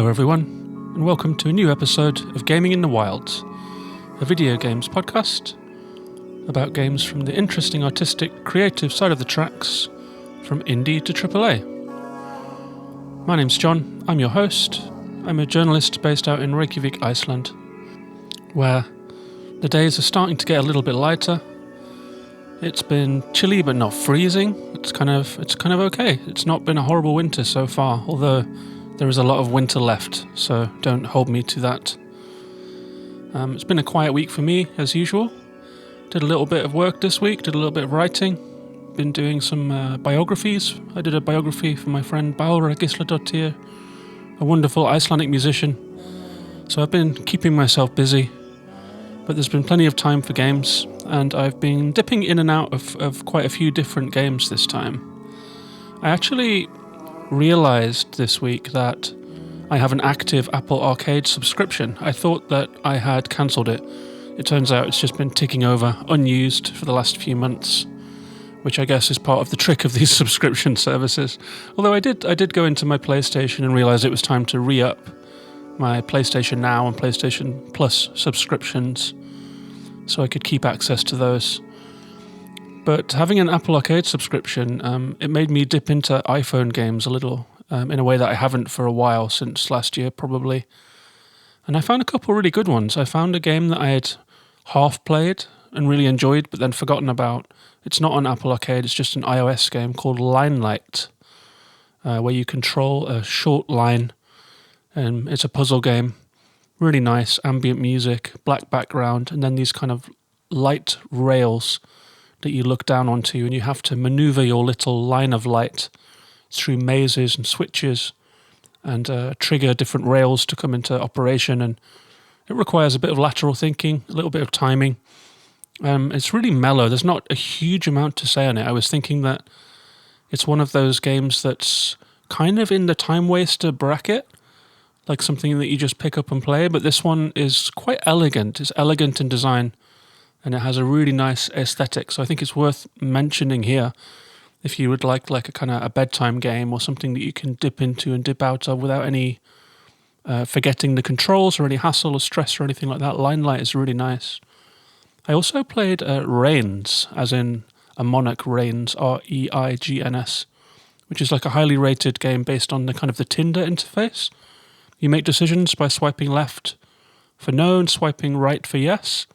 Hello everyone, and welcome to a new episode of Gaming in the Wilds, a video games podcast about games from the interesting, artistic, creative side of the tracks, from indie to AAA. My name's John, I'm your host. I'm a journalist based out in Reykjavik, Iceland, where the days are starting to get a little bit lighter. It's been chilly but not freezing. It's kind of okay. It's not been a horrible winter so far, although there is a lot of winter left, so don't hold me to that. It's been a quiet week for me, as usual. Did a little bit of work this week, did a little bit of writing. Been doing some biographies. I did a biography for my friend Bára Gísladóttir, a wonderful Icelandic musician. So I've been keeping myself busy, but there's been plenty of time for games, and I've been dipping in and out of quite a few different games this time. I actually realised this week that I have an active Apple Arcade subscription. I thought that I had cancelled it. It turns out it's just been ticking over, unused for the last few months, which I guess is part of the trick of these subscription services. Although I did go into my PlayStation and realise it was time to re-up my PlayStation Now and PlayStation Plus subscriptions so I could keep access to those. But having an Apple Arcade subscription, it made me dip into iPhone games a little, in a way that I haven't for a while, since last year probably. And I found a couple really good ones. I found a game that I had half played and really enjoyed, but then forgotten about. It's not on Apple Arcade, it's just an iOS game called Linelight, where you control a short line, and it's a puzzle game. Really nice, ambient music, black background, and then these kind of light rails that you look down onto, and you have to maneuver your little line of light through mazes and switches and trigger different rails to come into operation. And it requires a bit of lateral thinking, a little bit of timing. It's really mellow. There's not a huge amount to say on it. I was thinking that it's one of those games that's kind of in the time waster bracket, like something that you just pick up and play, but this one is quite elegant. It's elegant in design, and it has a really nice aesthetic, so I think it's worth mentioning here if you would like a kind of a bedtime game or something that you can dip into and dip out of without any forgetting the controls or any hassle or stress or anything like that. Linelight is really nice. I also played Reigns, as in a monarch reigns, R-E-I-G-N-S, which is like a highly rated game based on the kind of the Tinder interface. You make decisions by swiping left for no and swiping right for yes.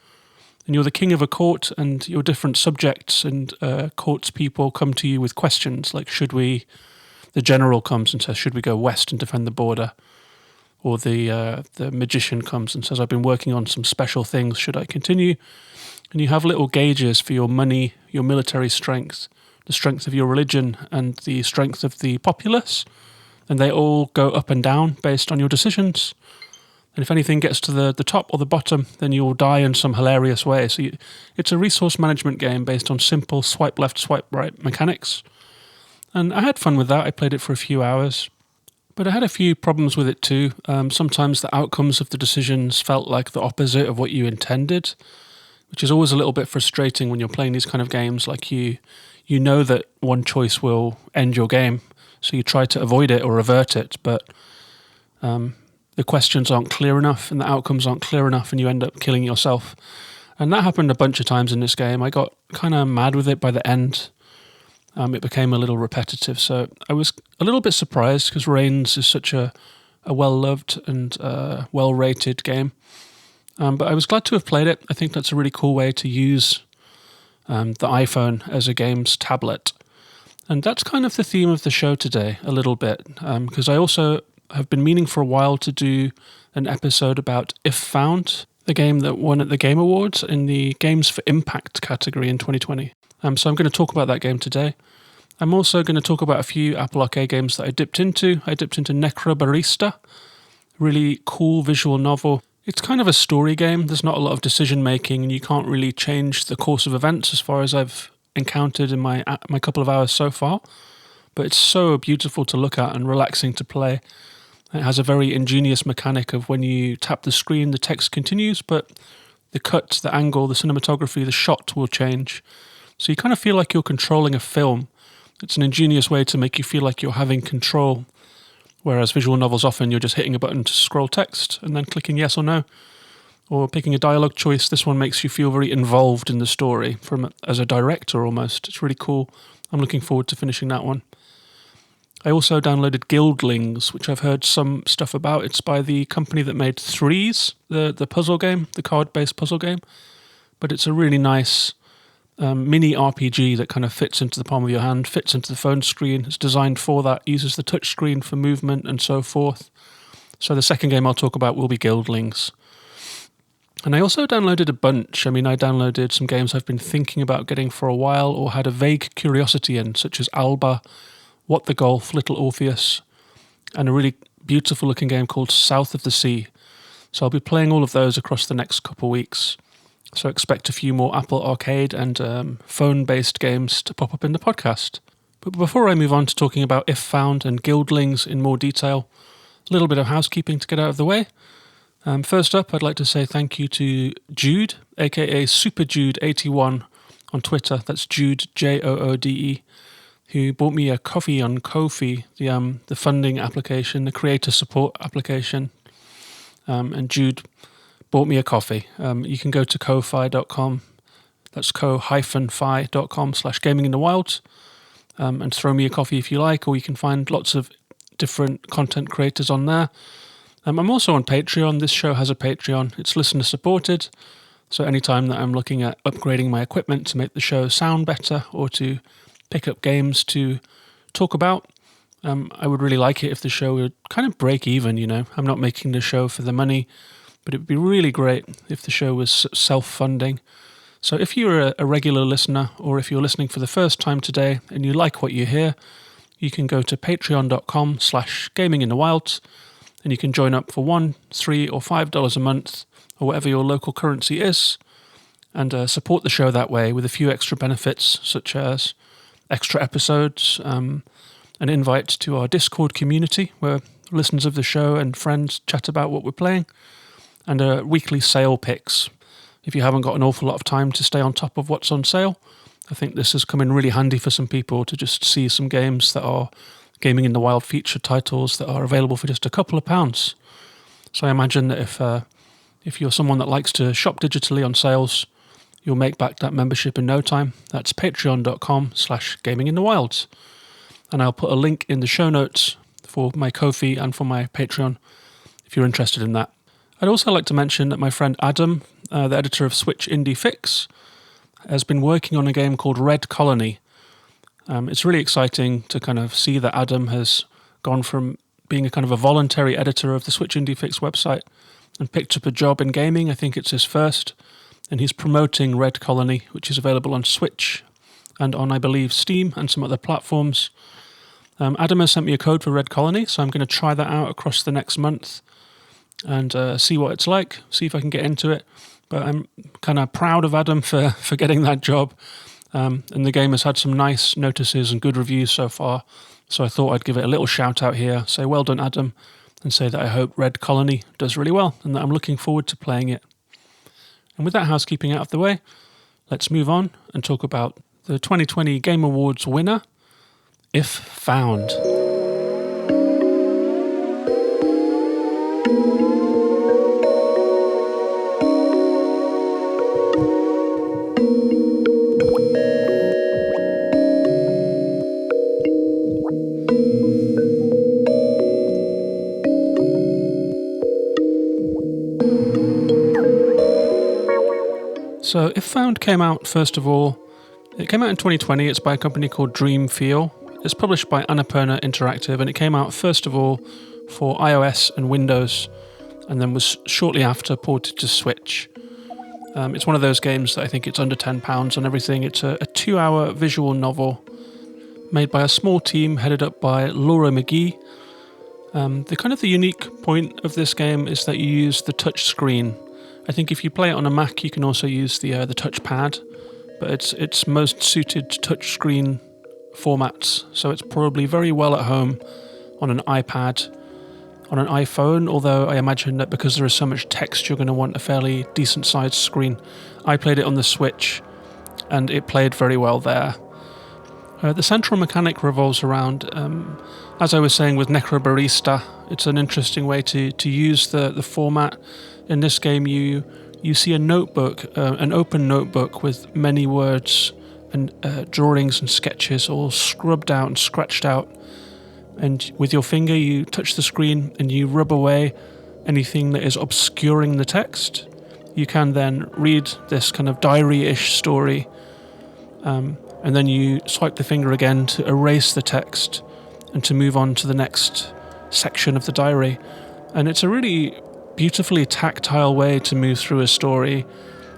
And you're the king of a court, and your different subjects and courts people come to you with questions like, the general comes and says, should we go west and defend the border? Or the magician comes and says, I've been working on some special things, should I continue? And you have little gauges for your money, your military strength, the strength of your religion, and the strength of the populace. And they all go up and down based on your decisions. And if anything gets to the top or the bottom, then you'll die in some hilarious way. So it's a resource management game based on simple swipe left, swipe right mechanics. And I had fun with that. I played it for a few hours. But I had a few problems with it too. Sometimes the outcomes of the decisions felt like the opposite of what you intended, which is always a little bit frustrating when you're playing these kind of games. Like you know that one choice will end your game, so you try to avoid it or avert it, but the questions aren't clear enough and the outcomes aren't clear enough, and you end up killing yourself. And that happened a bunch of times in this game. I got kind of mad with it by the end. It became a little repetitive, so I was a little bit surprised because Reigns is such a well-loved and well-rated game. But I was glad to have played it. I think that's a really cool way to use the iPhone as a games tablet. And that's kind of the theme of the show today, a little bit, because I also have been meaning for a while to do an episode about If Found, the game that won at the Game Awards in the Games for Impact category in 2020. So I'm going to talk about that game today. I'm also going to talk about a few Apple Arcade games that I dipped into. I dipped into Necrobarista, really cool visual novel. It's kind of a story game. There's not a lot of decision making, and you can't really change the course of events as far as I've encountered in my couple of hours so far. But it's so beautiful to look at and relaxing to play. It has a very ingenious mechanic of when you tap the screen, the text continues, but the cut, the angle, the cinematography, the shot will change. So you kind of feel like you're controlling a film. It's an ingenious way to make you feel like you're having control whereas visual novels often you're just hitting a button to scroll text and then clicking yes or no, or picking a dialogue choice. This one makes you feel very involved in the story as a director almost. It's really cool. I'm looking forward to finishing that one. I also downloaded Guildlings, which I've heard some stuff about. It's by the company that made Threes, the puzzle game, the card-based puzzle game. But it's a really nice mini RPG that kind of fits into the palm of your hand, fits into the phone screen. It's designed for that, uses the touch screen for movement and so forth. So the second game I'll talk about will be Guildlings. And I also downloaded a bunch. I downloaded some games I've been thinking about getting for a while or had a vague curiosity in, such as Alba, What the Golf, Little Orpheus, and a really beautiful looking game called South of the Sea. So I'll be playing all of those across the next couple of weeks. So expect a few more Apple Arcade and phone-based games to pop up in the podcast. But before I move on to talking about If Found and Guildlings in more detail, a little bit of housekeeping to get out of the way. First up, I'd like to say thank you to Jude, aka SuperJude81 on Twitter. That's Jude, Joode, who bought me a coffee on Ko-fi, the funding application, the creator support application. And Jude bought me a coffee. You can go to ko-fi.com, that's ko-fi.com/gaminginthewilds, and throw me a coffee if you like, or you can find lots of different content creators on there. I'm also on Patreon. This show has a Patreon. It's listener supported, so anytime that I'm looking at upgrading my equipment to make the show sound better or to pick up games to talk about, I would really like it if the show would kind of break even, I'm not making the show for the money, but it would be really great if the show was self-funding. So if you're a regular listener, or if you're listening for the first time today and you like what you hear, you can go to patreon.com/gaminginthewilds, and you can join up for $1, $3, or $5 a month, or whatever your local currency is, and support the show that way with a few extra benefits, such as extra episodes, an invite to our Discord community, where listeners of the show and friends chat about what we're playing, and weekly sale picks. If you haven't got an awful lot of time to stay on top of what's on sale, I think this has come in really handy for some people to just see some games that are Gaming in the Wild feature titles that are available for just a couple of pounds. So I imagine that if you're someone that likes to shop digitally on sales, you'll make back that membership in no time. That's patreon.com/gaminginthewilds. And I'll put a link in the show notes for my Ko-fi and for my Patreon if you're interested in that. I'd also like to mention that my friend Adam, the editor of Switch Indie Fix, has been working on a game called Red Colony. It's really exciting to kind of see that Adam has gone from being a kind of a voluntary editor of the Switch Indie Fix website and picked up a job in gaming. I think it's his first. And he's promoting Red Colony, which is available on Switch and on, I believe, Steam and some other platforms. Adam has sent me a code for Red Colony, so I'm going to try that out across the next month and see what it's like, see if I can get into it. But I'm kind of proud of Adam for getting that job. And the game has had some nice notices and good reviews so far. So I thought I'd give it a little shout out here, say well done, Adam, and say that I hope Red Colony does really well and that I'm looking forward to playing it. And with that housekeeping out of the way, let's move on and talk about the 2020 Game Awards winner, If Found. So If Found came out, first of all, it came out in 2020. It's by a company called Dream Feel. It's published by Annapurna Interactive, and it came out, first of all, for iOS and Windows, and then was shortly after ported to Switch. It's one of those games that I think it's under £10 on everything. It's a 2-hour visual novel made by a small team headed up by Laura McGee. The unique point of this game is that you use the touch screen. I think if you play it on a Mac, you can also use the touchpad, but it's most suited to touchscreen formats. So it's probably very well at home on an iPad, on an iPhone, although I imagine that because there is so much text, you're going to want a fairly decent-sized screen. I played it on the Switch, and it played very well there. The central mechanic revolves around, as I was saying with Necrobarista, it's an interesting way to use the format. In this game, you see a notebook, an open notebook with many words and drawings and sketches all scrubbed out and scratched out. And with your finger, you touch the screen and you rub away anything that is obscuring the text. You can then read this kind of diary-ish story, and then you swipe the finger again to erase the text and to move on to the next section of the diary. And it's a really beautifully tactile way to move through a story.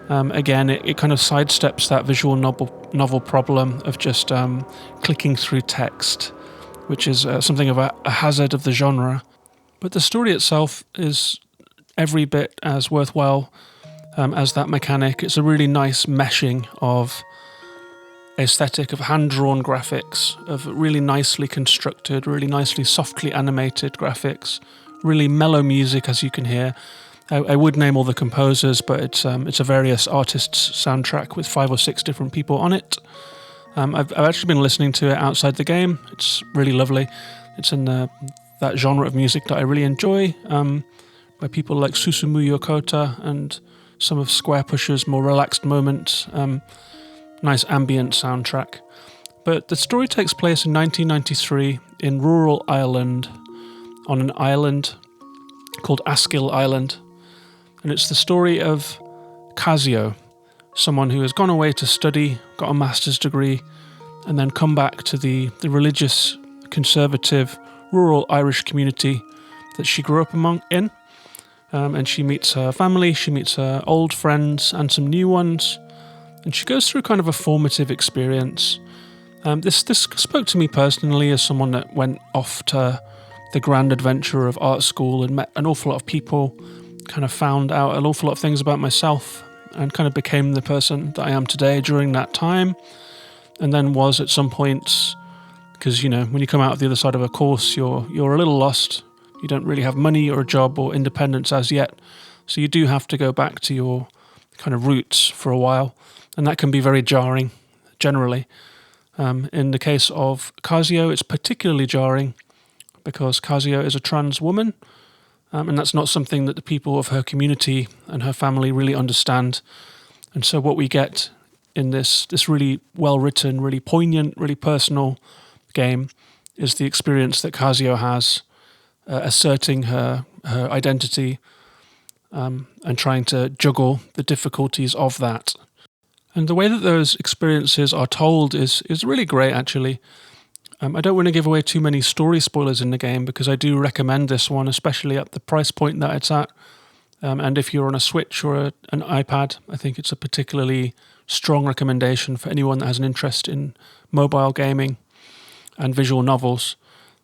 Again, it kind of sidesteps that visual novel problem of just clicking through text, which is something of a hazard of the genre. But the story itself is every bit as worthwhile as that mechanic. It's a really nice meshing of aesthetic, of hand-drawn graphics, of really nicely constructed, really nicely softly animated graphics, really mellow music, as you can hear. I would name all the composers, but it's a various artists' soundtrack with 5 or 6 different people on it. I've actually been listening to it outside the game. It's really lovely. It's in that genre of music that I really enjoy, by people like Susumu Yokota and some of Square Pusher's more relaxed moments. Nice ambient soundtrack. But the story takes place in 1993 in rural Ireland, on an island called Askill Island. And it's the story of Casio, someone who has gone away to study, got a master's degree, and then come back to the religious, conservative, rural Irish community that she grew up in. And she meets her family, she meets her old friends and some new ones. And she goes through kind of a formative experience. This spoke to me personally as someone that went off to the grand adventure of art school and met an awful lot of people, kind of found out an awful lot of things about myself, and kind of became the person that I am today during that time. And then was at some point, because when you come out of the other side of a course, you're a little lost. You don't really have money or a job or independence as yet, so you do have to go back to your kind of roots for a while. And that can be very jarring, generally. In the case of Casio, it's particularly jarring because Casio is a trans woman, and that's not something that the people of her community and her family really understand. And so what we get in this really well-written, really poignant, really personal game is the experience that Casio has asserting her identity and trying to juggle the difficulties of that. And the way that those experiences are told is really great, actually. I don't want to give away too many story spoilers in the game because I do recommend this one, especially at the price point that it's at. And if you're on a Switch or an iPad, I think it's a particularly strong recommendation for anyone that has an interest in mobile gaming and visual novels.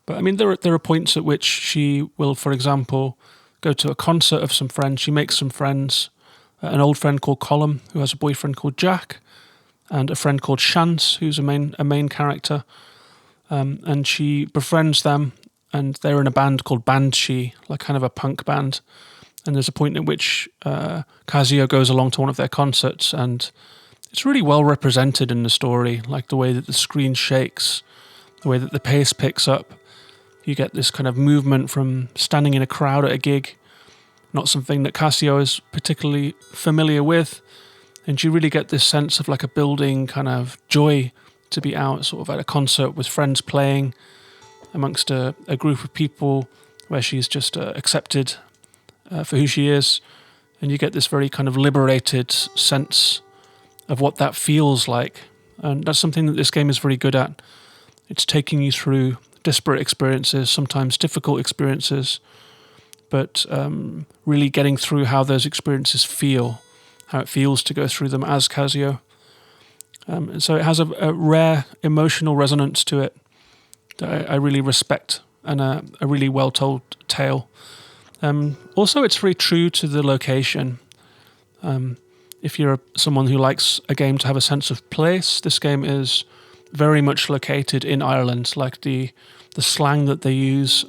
But I mean, there are points at which she will, for example, go to a concert of some friends. She makes some friends. An old friend called Colum, who has a boyfriend called Jack, and a friend called Chance, who's a main character. And she befriends them, and they're in a band called Banshee, like kind of a punk band. And there's a point at which Casio goes along to one of their concerts, and it's really well represented in the story, like the way that the screen shakes, the way that the pace picks up. You get this kind of movement from standing in a crowd at a gig, not something that Casio is particularly familiar with, and you really get this sense of like a building kind of joy to be out sort of at a concert with friends playing amongst a group of people where she's just accepted for who she is, and you get this very kind of liberated sense of what that feels like. And that's something that this game is very good at. It's taking you through disparate experiences, sometimes difficult experiences, but really getting through how those experiences feel, how it feels to go through them as Casio. And so it has a rare emotional resonance to it that I really respect, and a really well-told tale. Also, it's very true to the location. If you're someone who likes a game to have a sense of place, this game is very much located in Ireland, like the slang that they use,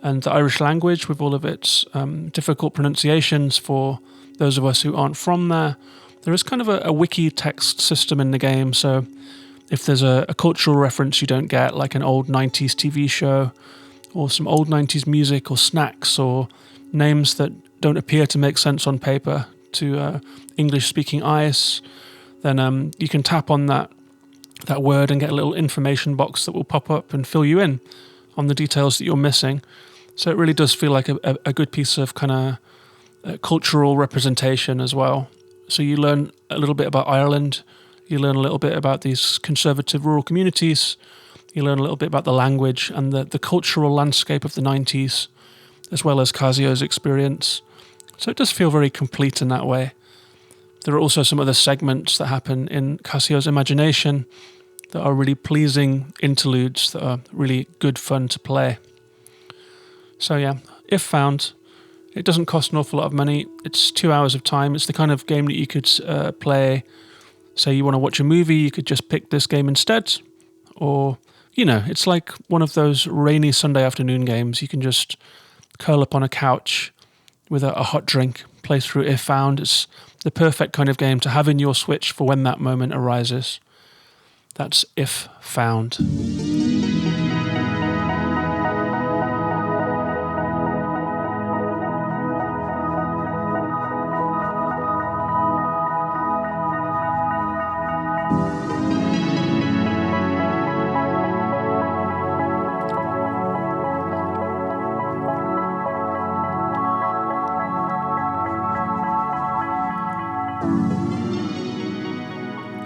and the Irish language with all of its difficult pronunciations for those of us who aren't from there. There is kind of a wiki text system in the game, so if there's a cultural reference you don't get, like an old 90s TV show, or some old 90s music, or snacks, or names that don't appear to make sense on paper to English-speaking eyes, then you can tap on that word and get a little information box that will pop up and fill you in on the details that you're missing. So it really does feel like a good piece of kind of cultural representation as well. So you learn a little bit about Ireland, you learn a little bit about these conservative rural communities, you learn a little bit about the language and the cultural landscape of the 90s, as well as Casio's experience. So it does feel very complete in that way. There are also some other segments that happen in Casio's imagination that are really pleasing interludes that are really good fun to play. So yeah, if found, it doesn't cost an awful lot of money. It's 2 hours of time. It's the kind of game that you could play. Say you want to watch a movie, you could just pick this game instead. Or, it's like one of those rainy Sunday afternoon games. You can just curl up on a couch with a hot drink, play through If Found. It's the perfect kind of game to have in your Switch for when that moment arises. That's If Found.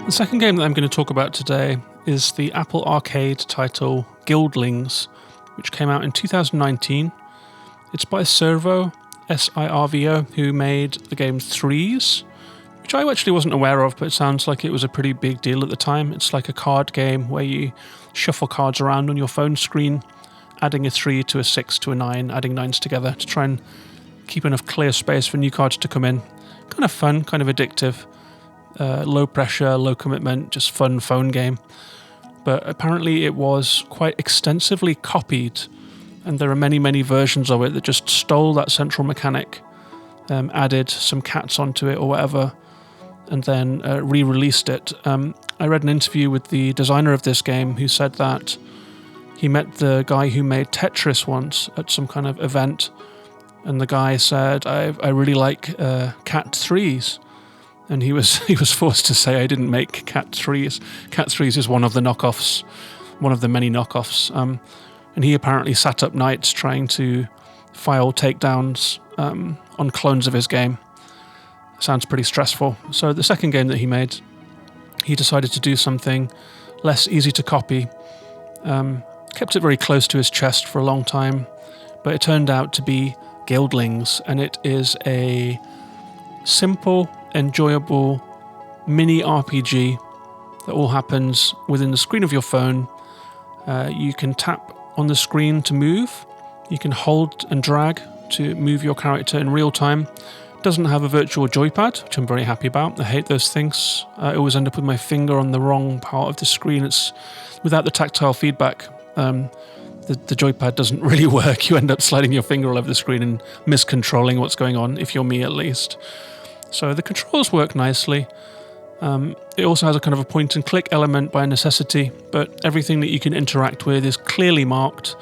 The second game that I'm going to talk about today is the Apple Arcade title Guildlings, which came out in 2019. It's by Sirvo, S-I-R-V-O, who made the game Threes, which I actually wasn't aware of, but it sounds like it was a pretty big deal at the time. It's like a card game where you shuffle cards around on your phone screen, adding a 3 to a 6 to a 9, adding 9s together to try and keep enough clear space for new cards to come in. Kind of fun, kind of addictive. Low pressure, low commitment, just fun phone game. But apparently it was quite extensively copied, and there are many, many versions of it that just stole that central mechanic, added some cats onto it or whatever, and then re-released it. I read an interview with the designer of this game who said that he met the guy who made Tetris once at some kind of event, and the guy said, I really like Cat 3s. And he was forced to say, I didn't make Cat 3s. Cat 3s is one of the knockoffs, one of the many knockoffs. And he apparently sat up nights trying to file takedowns on clones of his game. Sounds pretty stressful. So the second game that he made, he decided to do something less easy to copy. Kept it very close to his chest for a long time, but it turned out to be Guildlings, and it is a simple, enjoyable mini RPG that all happens within the screen of your phone. You can tap on the screen to move. You can hold and drag to move your character in real time. Doesn't have a virtual joypad, which I'm very happy about. I hate those things. I always end up with my finger on the wrong part of the screen. It's without the tactile feedback. The joypad doesn't really work. You end up sliding your finger all over the screen and miscontrolling what's going on, if you're me at least. So the controls work nicely. It also has a kind of a point and click element by necessity, but everything that you can interact with is clearly marked.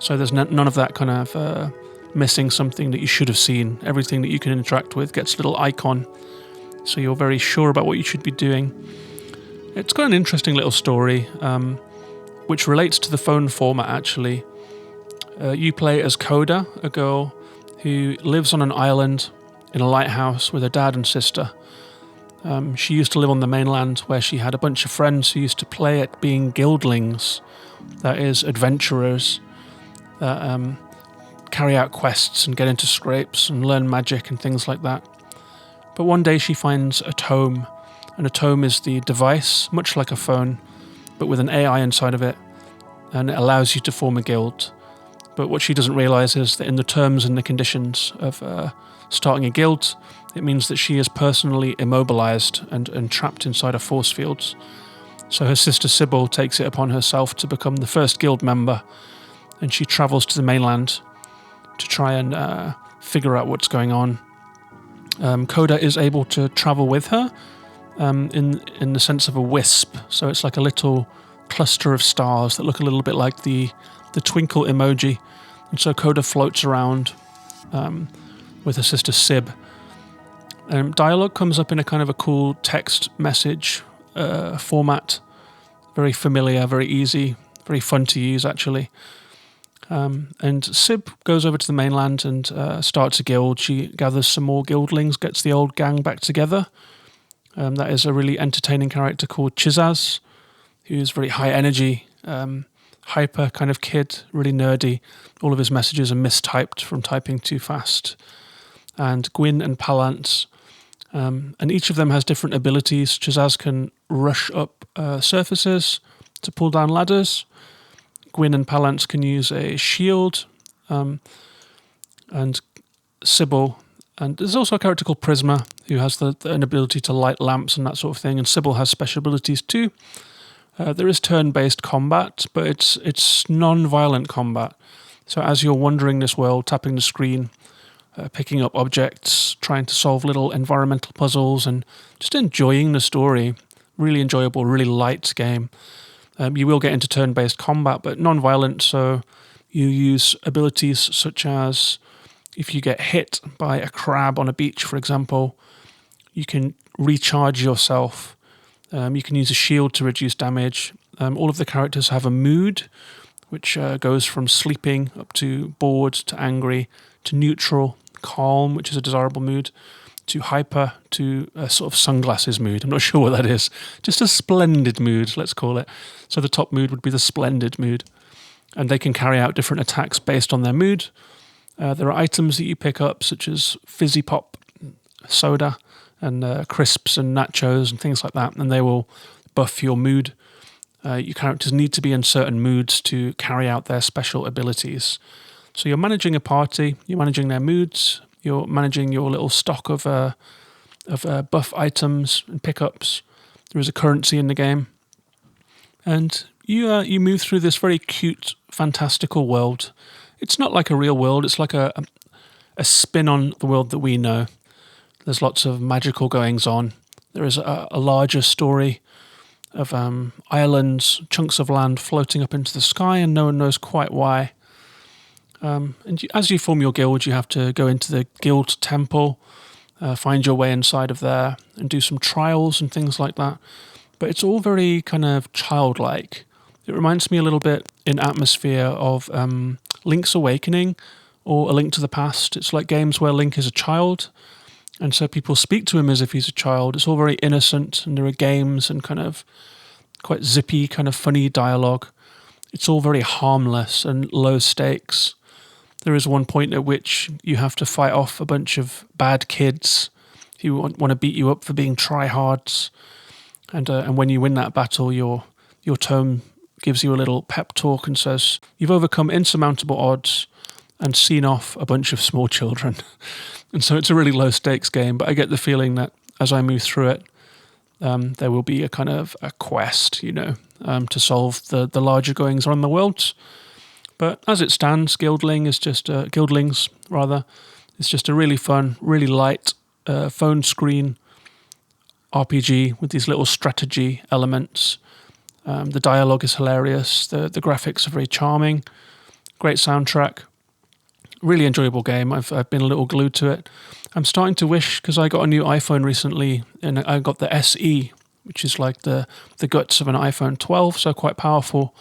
So there's none of that kind of missing something that you should have seen. Everything that you can interact with gets a little icon, so you're very sure about what you should be doing. It's got an interesting little story, which relates to the phone format actually. You play as Coda, a girl who lives on an island in a lighthouse with her dad and sister. She used to live on the mainland where she had a bunch of friends who used to play at being guildlings, that is, adventurers that carry out quests and get into scrapes and learn magic and things like that. But one day she finds a tome, and a tome is the device, much like a phone, but with an AI inside of it, and it allows you to form a guild. But what she doesn't realise is that in the terms and the conditions of starting a guild, it means that she is personally immobilised and trapped inside of force fields. So her sister Sybil takes it upon herself to become the first guild member, and she travels to the mainland to try and figure out what's going on. Coda is able to travel with her, in the sense of a wisp. So it's like a little cluster of stars that look a little bit like the twinkle emoji. And so Coda floats around with her sister Sib. Dialogue comes up in a kind of a cool text message format. Very familiar, very easy, very fun to use actually. And Sib goes over to the mainland and starts a guild. She gathers some more guildlings, gets the old gang back together. That is a really entertaining character called Chizaz, who's very high energy, hyper kind of kid, really nerdy. All of his messages are mistyped from typing too fast. And Gwyn and Palance, and each of them has different abilities. Chizaz can rush up surfaces to pull down ladders. Gwyn and Palance can use a shield, and Sybil. And there's also a character called Prisma, who has an ability to light lamps and that sort of thing, and Sybil has special abilities too. There is turn-based combat, but it's non-violent combat. So as you're wandering this world, tapping the screen, picking up objects, trying to solve little environmental puzzles, and just enjoying the story, really enjoyable, really light game. You will get into turn-based combat, but non-violent, so you use abilities such as if you get hit by a crab on a beach, for example, you can recharge yourself. You can use a shield to reduce damage. All of the characters have a mood, which goes from sleeping up to bored to angry to neutral, calm, which is a desirable mood, to hyper, to a sort of sunglasses mood. I'm not sure what that is. Just a splendid mood, let's call it. So the top mood would be the splendid mood. And they can carry out different attacks based on their mood. There are items that you pick up, such as fizzy pop, soda, and crisps and nachos and things like that, and they will buff your mood. Your characters need to be in certain moods to carry out their special abilities. So you're managing a party, you're managing their moods, you're managing your little stock of buff items and pickups. There is a currency in the game. And you move through this very cute, fantastical world. It's not like a real world, it's like a spin on the world that we know. There's lots of magical goings on. There is a larger story of islands, chunks of land floating up into the sky, and no one knows quite why. As you form your guild, you have to go into the guild temple, find your way inside of there, and do some trials and things like that. But it's all very kind of childlike. It reminds me a little bit in atmosphere of Link's Awakening or A Link to the Past. It's like games where Link is a child, and so people speak to him as if he's a child. It's all very innocent, and there are games and kind of quite zippy, kind of funny dialogue. It's all very harmless and low stakes. There is one point at which you have to fight off a bunch of bad kids who want to beat you up for being tryhards. And when you win that battle, your tome gives you a little pep talk and says, "You've overcome insurmountable odds and seen off a bunch of small children." And so it's a really low stakes game, but I get the feeling that as I move through it, there will be a kind of a quest, to solve the larger goings on in the world. But as it stands, Guildlings is just a really fun, really light phone screen RPG with these little strategy elements. The dialogue is hilarious. The graphics are very charming. Great soundtrack. Really enjoyable game. I've been a little glued to it. I'm starting to wish, because I got a new iPhone recently, and I got the SE, which is like the guts of an iPhone 12, so quite powerful,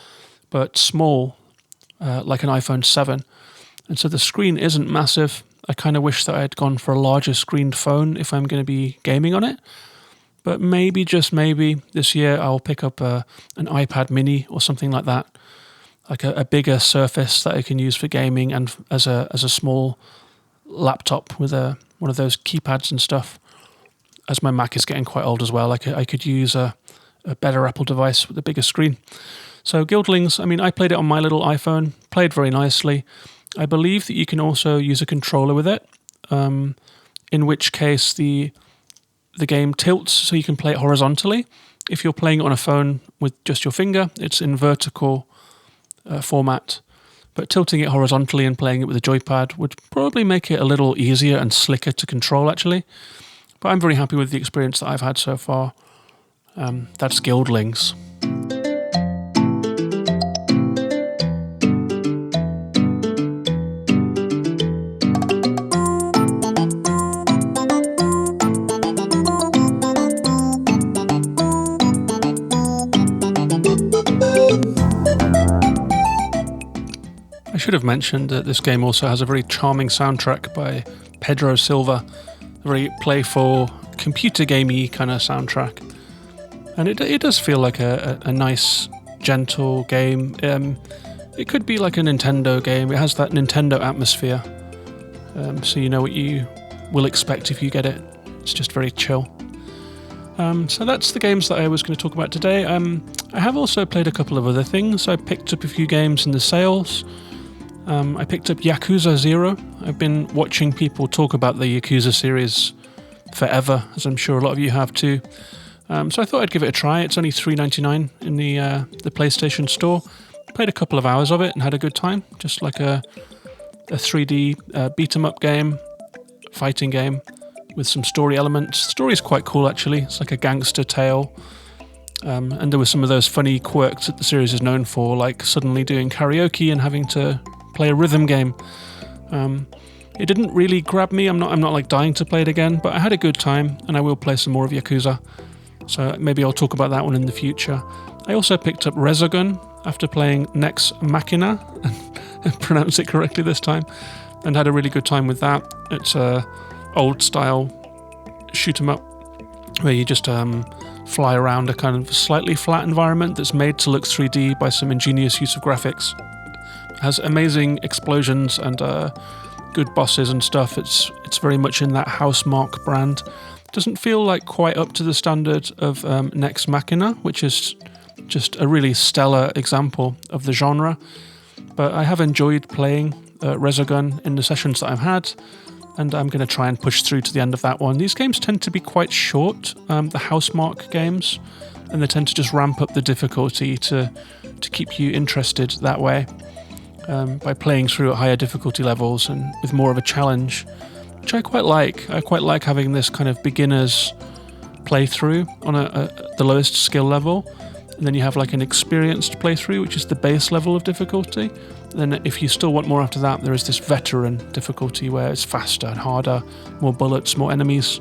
but small, like an iPhone 7. And so the screen isn't massive. I kind of wish that I had gone for a larger screened phone if I'm going to be gaming on it. But maybe, just maybe, this year I'll pick up an iPad mini or something like that, like a bigger surface that I can use for gaming and as a small laptop with one of those keypads and stuff. As my Mac is getting quite old as well, I could use a better Apple device with a bigger screen. So Guildlings, I played it on my little iPhone, played very nicely. I believe that you can also use a controller with it, in which case the game tilts so you can play it horizontally. If you're playing it on a phone with just your finger, it's in vertical format. But tilting it horizontally and playing it with a joypad would probably make it a little easier and slicker to control, actually. But I'm very happy with the experience that I've had so far. That's Guildlings. I should have mentioned that this game also has a very charming soundtrack by Pedro Silva, a very playful, computer gamey kind of soundtrack. And it does feel like a nice, gentle game. It could be like a Nintendo game. It has that Nintendo atmosphere. So you know what you will expect if you get it. It's just very chill. So that's the games that I was going to talk about today. I have also played a couple of other things. I picked up a few games in the sales. I picked up Yakuza 0. I've been watching people talk about the Yakuza series forever, as I'm sure a lot of you have too. So I thought I'd give it a try. It's only $3.99 in the PlayStation Store. Played a couple of hours of it and had a good time. Just like a 3D beat-em-up game, fighting game with some story elements. The story is quite cool actually. It's like a gangster tale. And there were some of those funny quirks that the series is known for, like suddenly doing karaoke and having to play a rhythm game. It didn't really grab me. I'm not like dying to play it again, but I had a good time and I will play some more of Yakuza. So maybe I'll talk about that one in the future. I also picked up Resogun after playing Nex Machina, and pronounce it correctly this time, and had a really good time with that. It's a old style shoot 'em up where you just fly around a kind of slightly flat environment that's made to look 3D by some ingenious use of graphics. It has amazing explosions and good bosses and stuff. It's very much in that Housemarque brand. Doesn't feel like quite up to the standard of Nex Machina, which is just a really stellar example of the genre. But I have enjoyed playing Resogun in the sessions that I've had, and I'm going to try and push through to the end of that one. These games tend to be quite short, the Housemarque games, and they tend to just ramp up the difficulty to keep you interested that way by playing through at higher difficulty levels and with more of a challenge, which I quite like. I quite like having this kind of beginner's playthrough on the lowest skill level, and then you have like an experienced playthrough, which is the base level of difficulty. Then if you still want more after that, there is this veteran difficulty where it's faster and harder, more bullets, more enemies.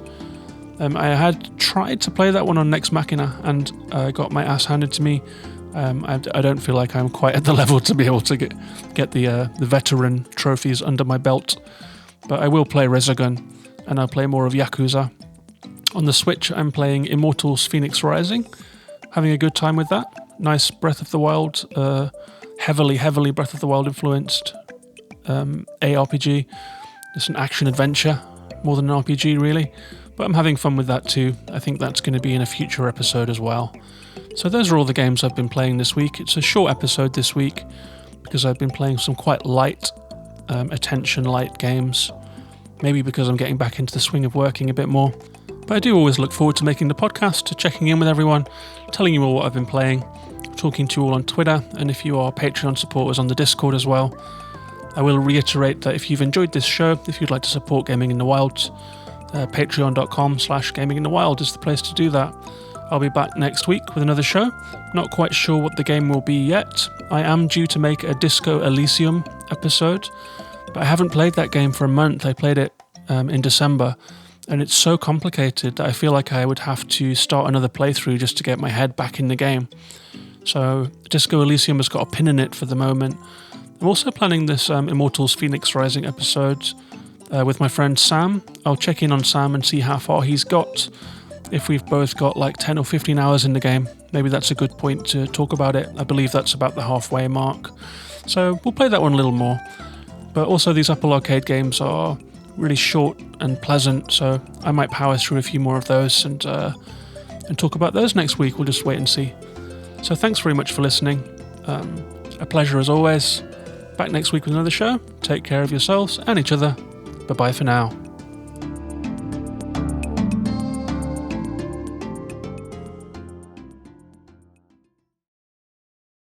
I had tried to play that one on Nex Machina and got my ass handed to me. I don't feel like I'm quite at the level to be able to get the veteran trophies under my belt. But I will play Resogun, and I'll play more of Yakuza. On the Switch, I'm playing Immortals Fenyx Rising, having a good time with that. Nice Breath of the Wild, heavily Breath of the Wild influenced ARPG. It's an action-adventure, more than an RPG really. But I'm having fun with that too. I think that's going to be in a future episode as well. So those are all the games I've been playing this week. It's a short episode this week because I've been playing some quite light, attention-light games. Maybe because I'm getting back into the swing of working a bit more. But I do always look forward to making the podcast, to checking in with everyone, telling you all what I've been playing, talking to you all on Twitter, and if you are Patreon supporters on the Discord as well. I will reiterate that if you've enjoyed this show, if you'd like to support Gaming in the Wild, patreon.com/gaminginthewild is the place to do that. I'll be back next week with another show. Not quite sure what the game will be yet. I am due to make a Disco Elysium episode, but I haven't played that game for a month. I played it in December, and it's so complicated that I feel like I would have to start another playthrough just to get my head back in the game. So Disco Elysium has got a pin in it for the moment. I'm also planning this Immortals Fenyx Rising episode with my friend Sam. I'll check in on Sam and see how far he's got. If we've both got like 10 or 15 hours in the game, maybe that's a good point to talk about it. I believe that's about the halfway mark. So we'll play that one a little more. But also these Apple Arcade games are really short and pleasant, so I might power through a few more of those and talk about those next week. We'll just wait and see. So thanks very much for listening. A pleasure as always. Back next week with another show. Take care of yourselves and each other. Bye-bye for now.